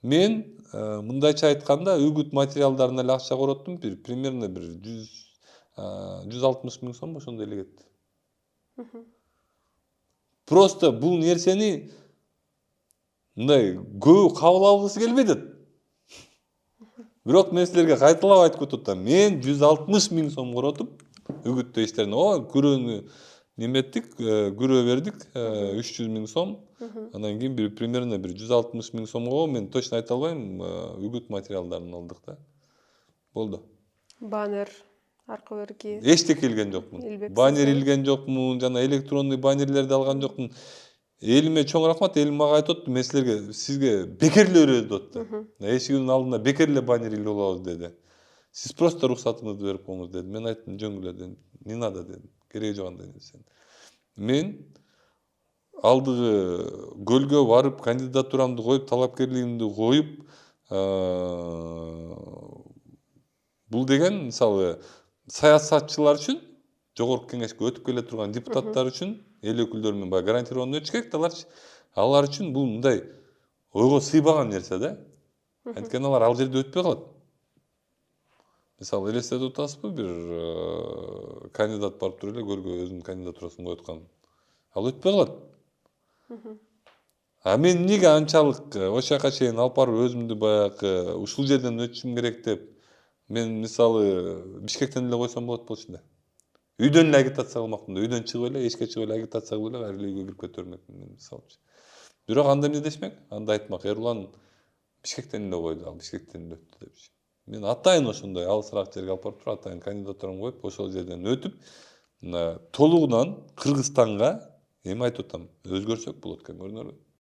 Мен мындайча айтканда үгүт материалдарына эле акча короттум. Примерно 160 миң сом ошондой эле кетти. Просто бул нерсени мындай көп кабыл алгысы келбей атат. Бирок мен силерге кайталап айтып өтүп атам. Мен 160 миң сом коротуп үгүттөө иштерине. Күрөөнү неметтик, күрөө бердик 300 миң сом. Анан кийин примерно 160 миң сомго мен точно айта албайм, үгүт материалдарын алдык да. Болду. Баннер, аркы берги. Эчтеке илген жокмун. Баннер илген жокмун, жана электронный баннерлерди алган жокмун. Элиме чоң рахмат, элим мага айтып атты, мен сизге бекерли үйрөтүп атты. Эшигиңдин алдында бекерли баннер илип алабыз деди. Сиз просто рухсатыңызды берип коюңуз деди. Мен айттым, жөн эле дедим. Не надо дедим. Кереги жок андай нерсе. Мен алдыгы көлгө барып, кандидатурамды коюп, талапкерлигимди коюп, бул деген мисалы саясатчылар үчүн, жогорку кеңешке өтүп келе турган депутаттар үчүн, эл өкүлдөрү менен баягы гарантированный өтүш керек да алар үчүн бул мындай ойго сыйбаган нерсе да. Анткени алар ал жерде өтпөй калат. Мисалы элестетип атасызбы, бир кандидат барып туруп эле көлгө өзүнүн кандидатурасын коюп аткан. Ал өтпөй калат. А мен эмнеге анчалык ошол жака чейин алып барып өзүмдү баягы ушул жерден өтүшүм керек деп, мен мисалы Бишкектен эле койсом болот болчу да. Үйдөн эле агитация кылмакмын да, үйдөн чыгып эле, эчке чыгып эле агитация кылып эле кайра эле үйгө кирип кете бермекмин мисалчы. Бирок анда эмне дешмек? Анда айтмак, Эрлан Бишкектен эле койду, ал Бишкектен эле өттү депчи. Мен атайын ошондой алысыраак жерге алып барып туруп, атайын кандидатурамды коюп, ошол жерден өтүп, толугунан Кыргызстанга эми айтып атам, өзгөрсөк болот экен, көрүнөрбү?